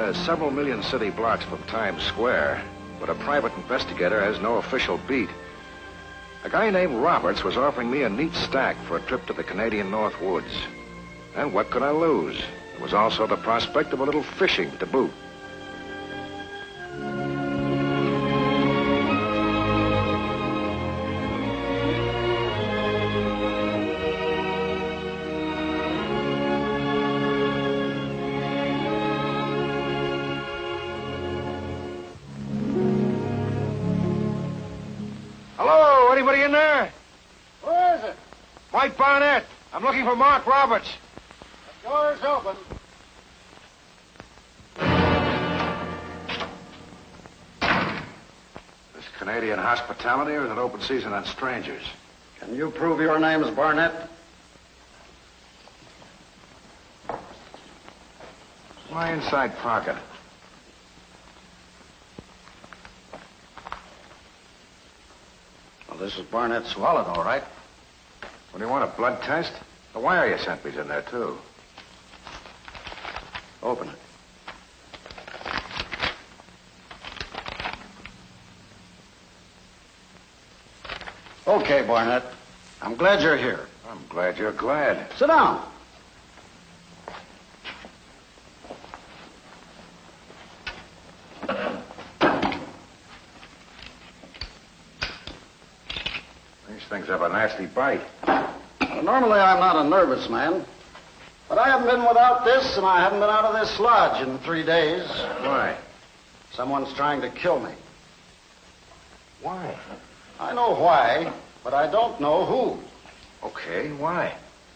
is several million city blocks from Times Square, but a private investigator has no official beat. A guy named Roberts was offering me a neat stack for a trip to the Canadian North Woods. And what could I lose? There was also the prospect of a little fishing to boot. Hello, anybody in there? Who is it? Mike Barnett. I'm looking for Mark Roberts. The door's open. This Canadian hospitality or is it open season on strangers? Can you prove your name is Barnett? My inside pocket. Well, this is Barnett's wallet, all right. What do you want, a blood test? The wire you sent me's in there, too. Open it. Okay, Barnett. I'm glad you're here. I'm glad you're glad. Sit down. These things have a nasty bite. Well, normally I'm not a nervous man, but I haven't been without this, and I haven't been out of this lodge in 3 days. Why? Someone's trying to kill me. Why? I know why, but I don't know who. Okay, why?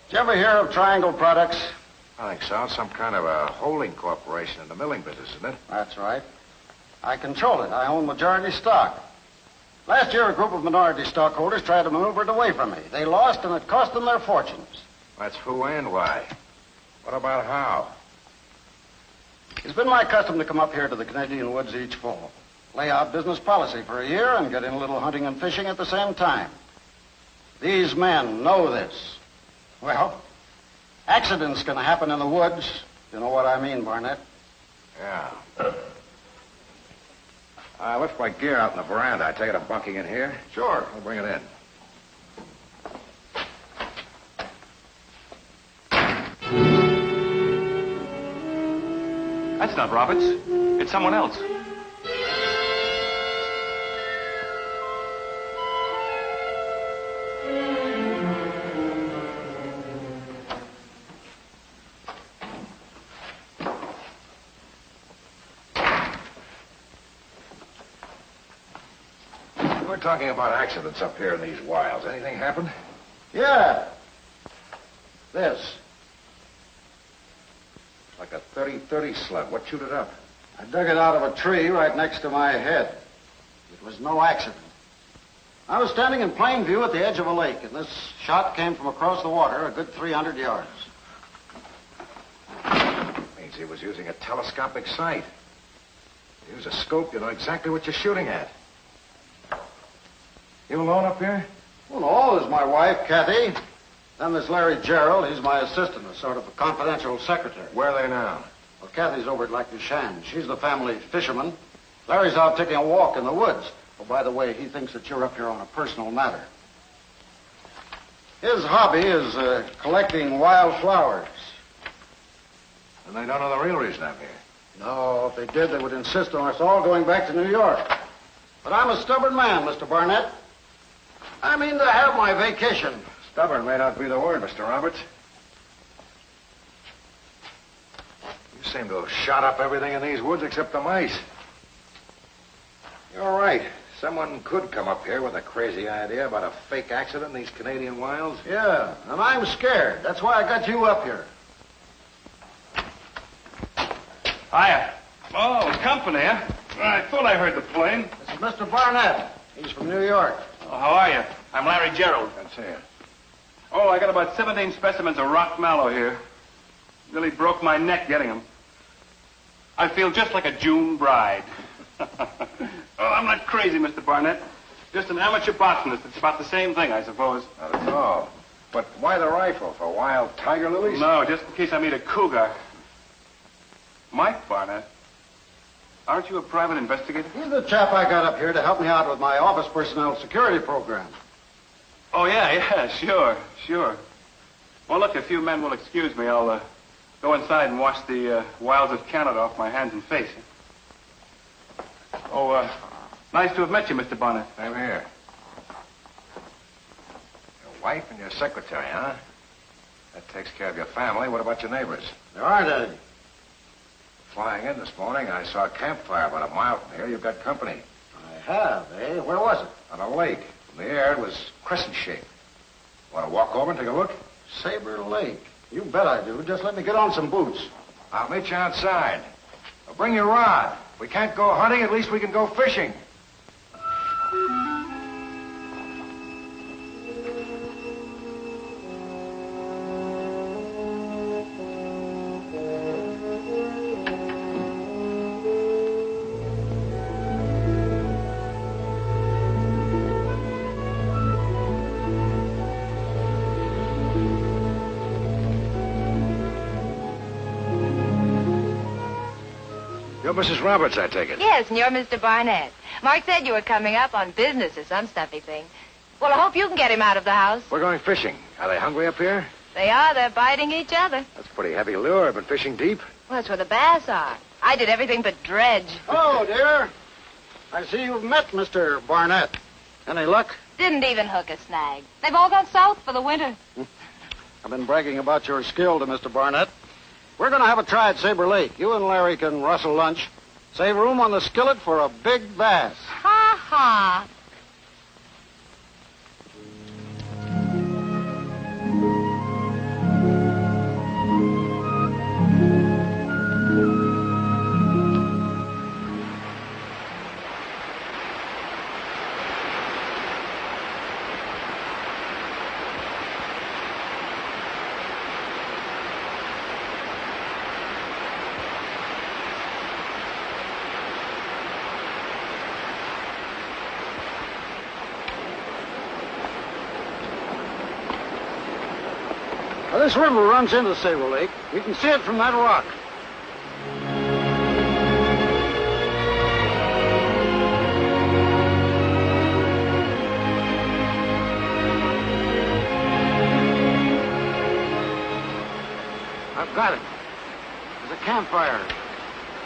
Did you ever hear of Triangle Products? I think so. Some kind of a holding corporation in the milling business, isn't it? That's right. I control it. I own majority stock. Last year, a group of minority stockholders tried to maneuver it away from me. They lost, and it cost them their fortunes. That's who and why. What about how? It's been my custom to come up here to the Canadian woods each fall, lay out business policy for a year, and get in a little hunting and fishing at the same time. These men know this. Well, accidents can happen in the woods. You know what I mean, Barnett? Yeah. I left my gear out in the veranda. I take it I'm bunking in here? Sure. I'll bring it in. That's not Roberts. It's someone else. We're talking about accidents up here in these wilds. Anything happen? Yeah. This. Like a 30-30 slug. What chewed it up? I dug it out of a tree right next to my head. It was no accident. I was standing in plain view at the edge of a lake, and this shot came from across the water a good 300 yards. Means he was using a telescopic sight. Use a scope, you know exactly what you're shooting at. You alone up here? Well, no, there's my wife, Kathy. Then there's Larry Gerald. He's my assistant, a sort of a confidential secretary. Where are they now? Well, Kathy's over at Lac du Chien. She's the family fisherman. Larry's out taking a walk in the woods. Oh, by the way, he thinks that you're up here on a personal matter. His hobby is collecting wild flowers. And they don't know the real reason I'm here. No, if they did, they would insist on us all going back to New York. But I'm a stubborn man, Mr. Barnett. I mean to have my vacation. Stubborn may not be the word, Mr. Roberts. You seem to have shot up everything in these woods except the mice. You're right. Someone could come up here with a crazy idea about a fake accident in these Canadian wilds. Yeah, and I'm scared. That's why I got you up here. Hiya. Oh, company, huh? I thought I heard the plane. This is Mr. Barnett. He's from New York. Oh, how are you? I'm Larry Gerald. That's it. Oh, I got about 17 specimens of rock mallow here. Nearly broke my neck getting them. I feel just like a June bride. Oh, I'm not crazy, Mr. Barnett. Just an amateur botanist. It's about the same thing, I suppose. Not at all. But why the rifle? For wild tiger lilies? No, just in case I meet a cougar. Mike Barnett. Aren't you a private investigator? He's the chap I got up here to help me out with my office personnel security program. Oh, yeah, sure. Well, look, if you men will excuse me, I'll go inside and wash the wilds of Canada off my hands and face. Oh, nice to have met you, Mr. Barnett. Same here. Your wife and your secretary, huh? That takes care of your family. What about your neighbors? There aren't any. Flying in this morning, I saw a campfire about a mile from here. You've got company. I have, eh? Where was it? On a lake. From the air, it was crescent-shaped. Want to walk over and take a look? Saber Lake. You bet I do. Just let me get on some boots. I'll meet you outside. Well, bring your rod. If we can't go hunting, at least we can go fishing. You're Mrs. Roberts, I take it. Yes, and you're Mr. Barnett. Mark said you were coming up on business or some stuffy thing. Well, I hope you can get him out of the house. We're going fishing. Are they hungry up here? They are. They're biting each other. That's a pretty heavy lure. I've been fishing deep. Well, that's where the bass are. I did everything but dredge. Hello, dear. I see you've met Mr. Barnett. Any luck? Didn't even hook a snag. They've all gone south for the winter. I've been bragging about your skill to Mr. Barnett. We're going to have a try at Saber Lake. You and Larry can rustle lunch. Save room on the skillet for a big bass. Ha ha. Now, this river runs into Saber Lake. You can see it from that rock. I've got it. There's a campfire.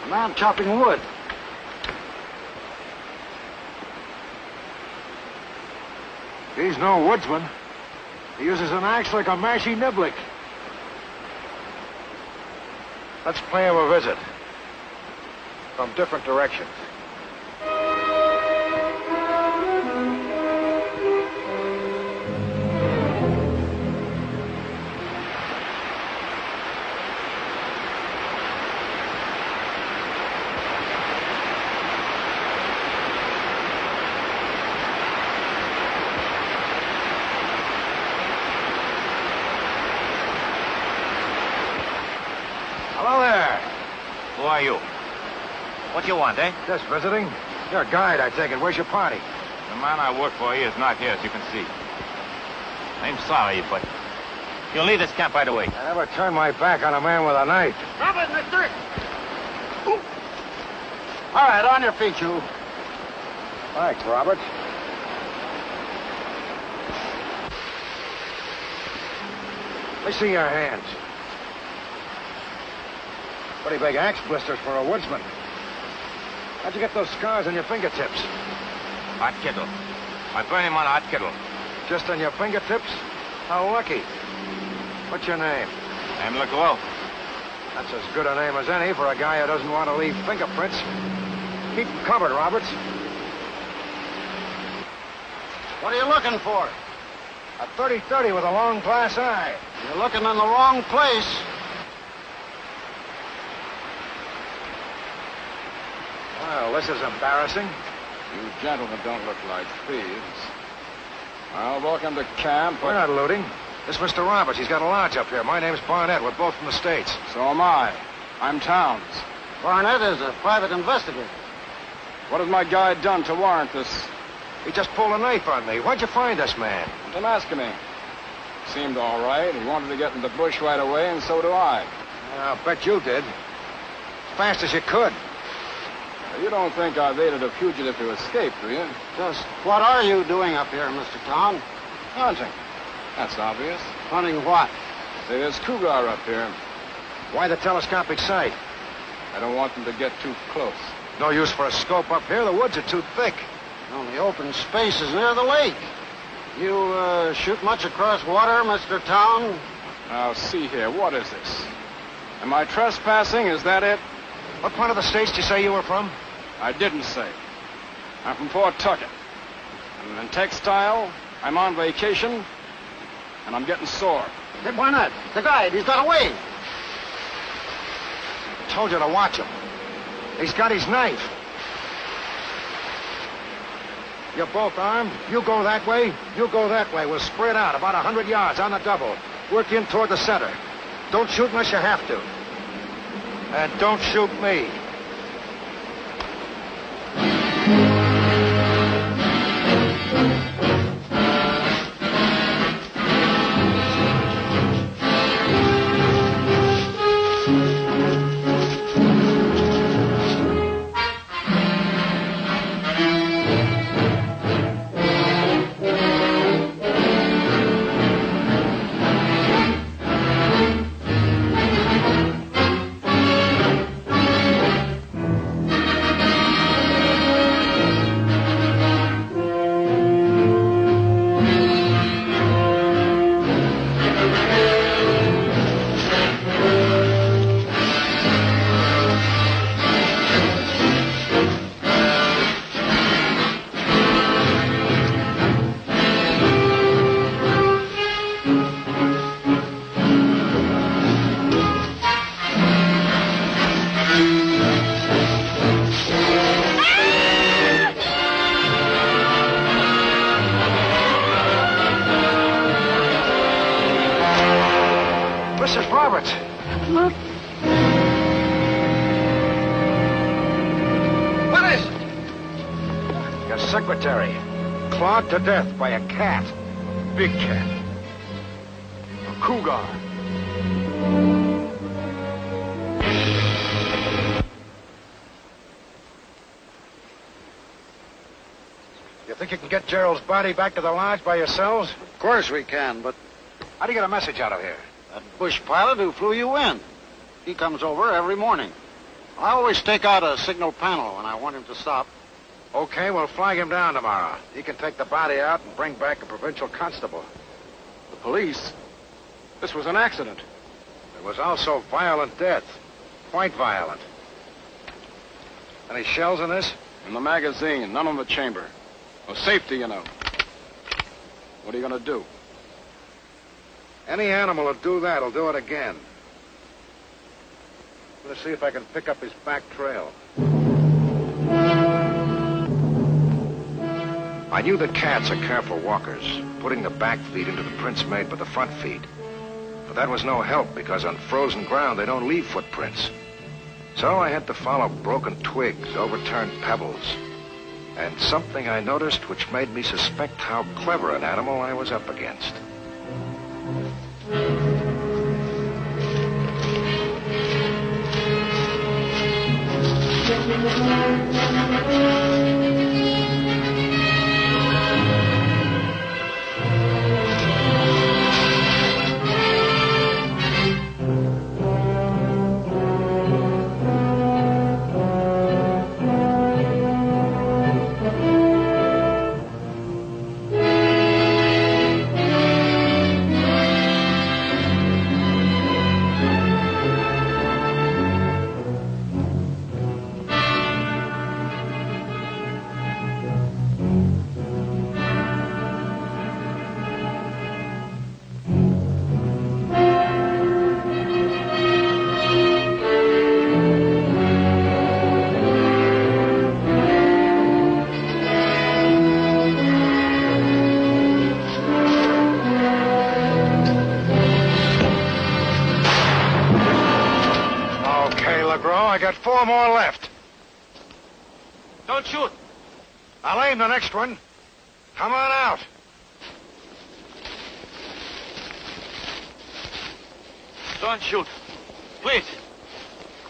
A man chopping wood. He's no woodsman. He uses an axe like a mashy niblick. Let's pay him a visit. From different directions. Hello there. Who are you? What you want, eh? Just visiting. You're a guide, I take it. Where's your party? The man I work for here is not here, as you can see. I'm sorry, but you'll leave this camp right away. I never turn my back on a man with a knife. Stop it, mister! Ooh. All right, on your feet, you. Thanks, Robert. Let me see your hands. Pretty big axe blisters for a woodsman. How'd you get those scars on your fingertips? Hot kettle. I burn him on a hot kettle. Just on your fingertips? How lucky. What's your name? I'm LeGros. That's as good a name as any for a guy who doesn't want to leave fingerprints. Keep them covered, Roberts. What are you looking for? A 30-30 with a long glass eye. You're looking in the wrong place. Well, this is embarrassing. You gentlemen don't look like thieves. Well, welcome to camp. We're not looting. This is Mr. Roberts. He's got a lodge up here. My name's Barnett. We're both from the States. So am I. I'm Towns. Barnett is a private investigator. What has my guy done to warrant this? He just pulled a knife on me. Why'd you find this man? Don't ask me. Seemed all right. He wanted to get in the bush right away, and so do I. I'll bet you did. As fast as you could. You don't think I've aided a fugitive to escape, do you? Just what are you doing up here, Mr. Town? Hunting. That's obvious. Hunting what? Say, there's cougar up here. Why the telescopic sight? I don't want them to get too close. No use for a scope up here. The woods are too thick. The open spaces near the lake. You shoot much across water, Mr. Town? Now, see here. What is this? Am I trespassing? Is that it? What part of the States did you say you were from? I didn't say. I'm from Fort Tucket. I'm in textile. I'm on vacation. And I'm getting sore. Hey, why not? The guide, he's got away. I told you to watch him. He's got his knife. You're both armed. You go that way. You go that way. We'll spread out about 100 yards on the double. Work in toward the center. Don't shoot unless you have to. And don't shoot me. Mrs. Roberts. What is it? Your secretary. Clawed to death by a cat. Big cat. A cougar. You think you can get Gerald's body back to the lodge by yourselves? Of course we can, but How do you get a message out of here? that bush pilot who flew you in, he comes over every morning. I always take out a signal panel when I want him to stop. Okay, we'll flag him down tomorrow. He can take the body out and bring back a provincial constable. The police? This was an accident. There was also violent death. Quite violent. Any shells in this? In the magazine, none in the chamber. For safety, you know. What are you going to do? Any animal will do that. Will do it again. I'm going to see if I can pick up his back trail. I knew that cats are careful walkers, putting the back feet into the prints made by the front feet. But that was no help, because on frozen ground they don't leave footprints. So I had to follow broken twigs, overturned pebbles, and something I noticed which made me suspect how clever an animal I was up against. I got 4 more left. Don't shoot. I'll aim the next one. Come on out. Don't shoot. Please.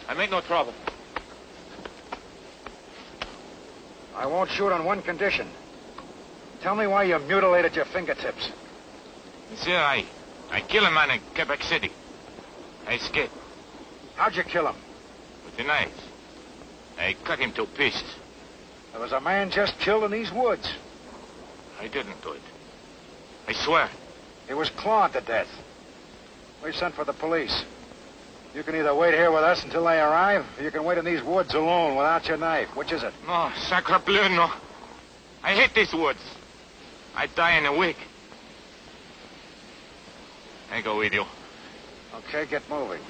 I make no trouble. I won't shoot on one condition. Tell me why you mutilated your fingertips. Monsieur, I kill a man in Quebec City. I escaped How'd you kill him? with a knife. I cut him to pieces. There was a man just killed in these woods. I didn't do it. I swear. He was clawed to death. We've sent for the police. You can either wait here with us until they arrive, or you can wait in these woods alone without your knife. Which is it? No, sacre bleu, no. I hate these woods. I die in a week. I go with you. Okay, get moving.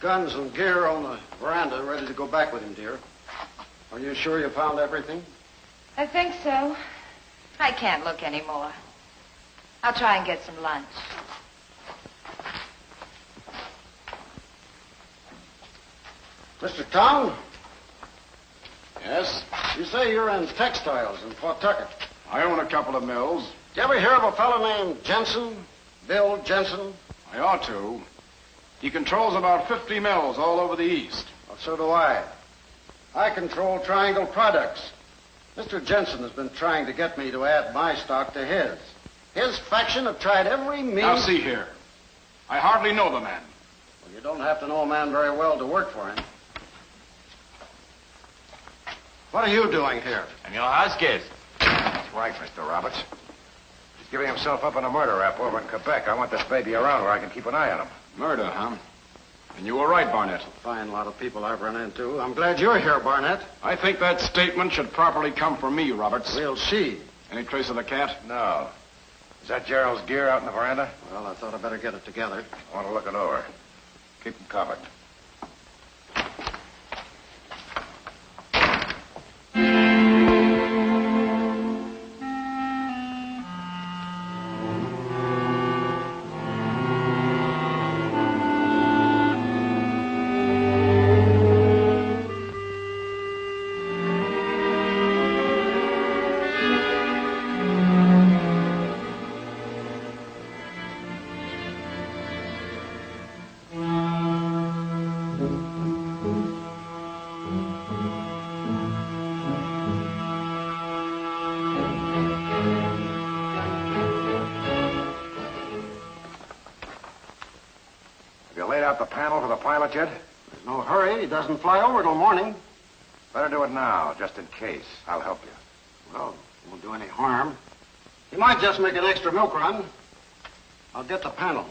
Guns and gear on the veranda, ready to go back with him, dear. Are you sure you found everything? I think so. I can't look anymore. I'll try and get some lunch. Mr. Tom, Yes? you say you're in textiles in Pawtucket. I own a couple of mills. Did you ever hear of a fellow named Jensen? Bill Jensen? I ought to. He controls about 50 mills all over the East. Well, so do I. I control Triangle Products. Mr. Jensen has been trying to get me to add my stock to his. His faction have tried every means... Now, see here. I hardly know the man. Well, you don't have to know a man very well to work for him. What are you doing here? I'm your house guest. That's right, Mr. Roberts. He's giving himself up in a murder rap over in Quebec. I want this baby around where I can keep an eye on him. Murder, huh? And you were right, Barnett. Fine lot of people I've run into. I'm glad you're here, Barnett. I think that statement should properly come from me, Roberts. We'll see. Any trace of the cat? No. Is that Gerald's gear out in the veranda? Well, I thought I'd better get it together. I want to look it over. Keep him covered. Out the panel for the pilot yet? There's no hurry. He doesn't fly over till morning. Better do it now, just in case. I'll help you. Well, it won't do any harm. He might just make an extra milk run. I'll get the panel.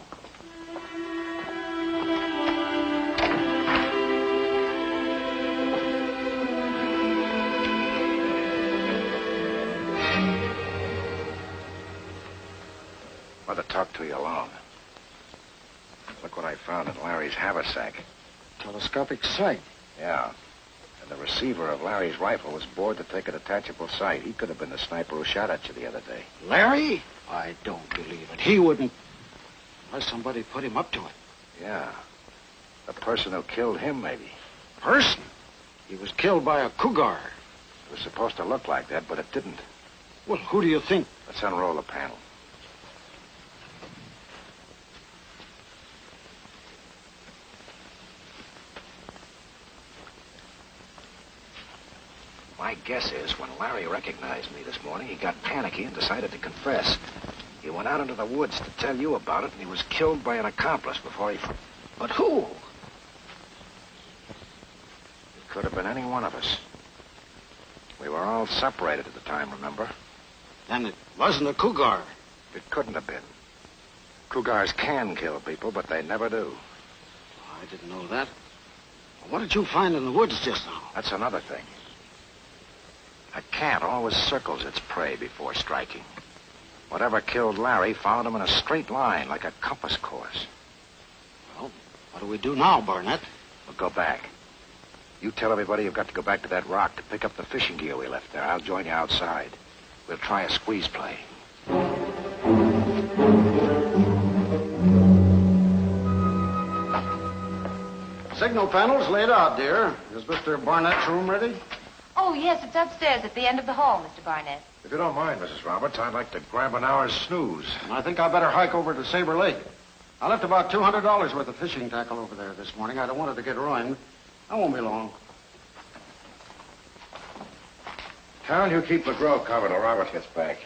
Mother talked to you alone. Look what I found in Larry's haversack. Telescopic sight. Yeah. And the receiver of Larry's rifle was bored to take a detachable sight. He could have been the sniper who shot at you the other day. Larry? I don't believe it. He wouldn't. Unless somebody put him up to it. Yeah. The person who killed him, maybe. Person? He was killed by a cougar. It was supposed to look like that, but it didn't. Well, who do you think? Let's unroll the panel. My guess is when Larry recognized me this morning, he got panicky and decided to confess. He went out into the woods to tell you about it, and he was killed by an accomplice before he... But who? It could have been any one of us. We were all separated at the time, remember? Then it wasn't a cougar. It couldn't have been. Cougars can kill people, but they never do. I didn't know that. What did you find in the woods just now? That's another thing. A cat always circles its prey before striking. Whatever killed Larry followed him in a straight line, like a compass course. Well, what do we do now, Barnett? We'll go back. You tell everybody you've got to go back to that rock to pick up the fishing gear we left there. I'll join you outside. We'll try a squeeze play. Signal panel's laid out, dear. Is Mr. Barnett's room ready? Oh, yes, it's upstairs at the end of the hall, Mr. Barnett. If you don't mind, Mrs. Roberts, I'd like to grab an hour's snooze. I think I better hike over to Saber Lake. I left about $200 worth of fishing tackle over there this morning. I don't want it to get ruined. I won't be long. Cal, you keep LeGros covered till Robert gets back.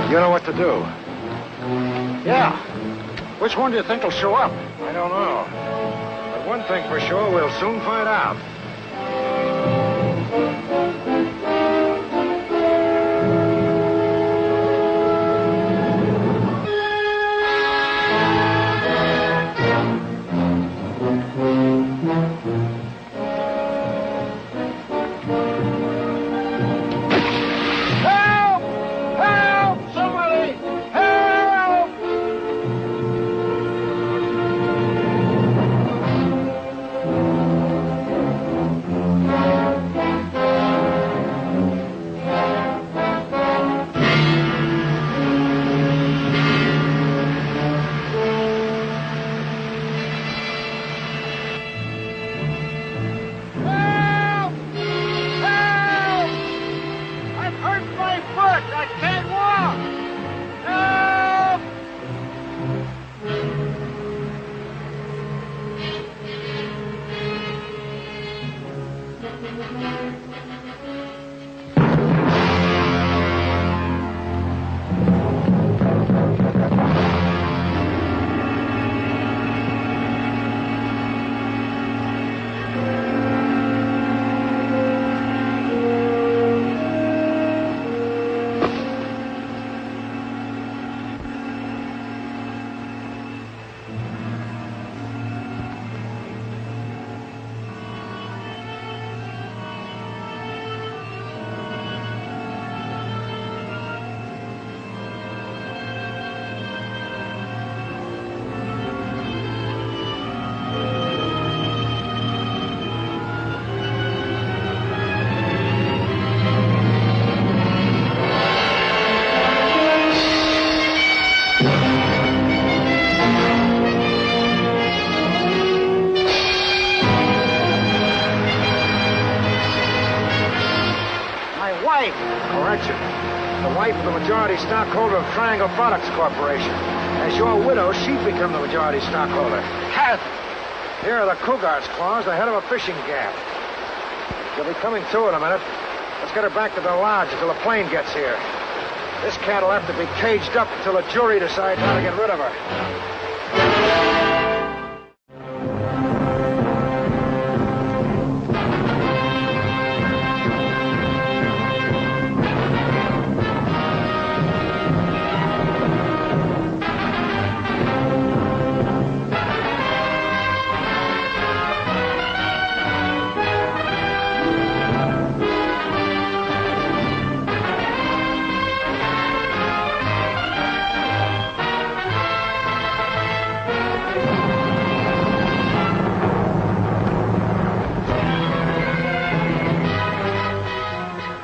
You know what to do. Yeah. Which one do you think will show up? I don't know. But one thing for sure, we'll soon find out. Correction. The wife of the majority stockholder of Triangle Products Corporation. As your widow, she'd become the majority stockholder. Kathy! Here are the Cougar's claws, the head of a fishing gap. She'll be coming to in a minute. Let's get her back to the lodge until the plane gets here. This cat will have to be caged up until the jury decides how to get rid of her.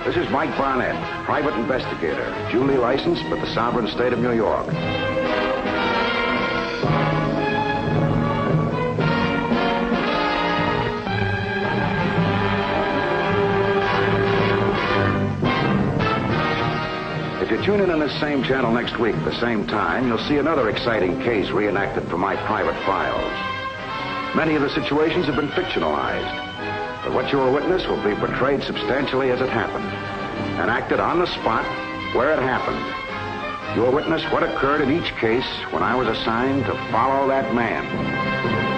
This is Mike Barnett, private investigator, duly licensed with the sovereign state of New York. If you tune in on this same channel next week at the same time, you'll see another exciting case reenacted from my private files. Many of the situations have been fictionalized. But what you will witness will be portrayed substantially as it happened, and acted on the spot where it happened. You will witness what occurred in each case when I was assigned to follow that man.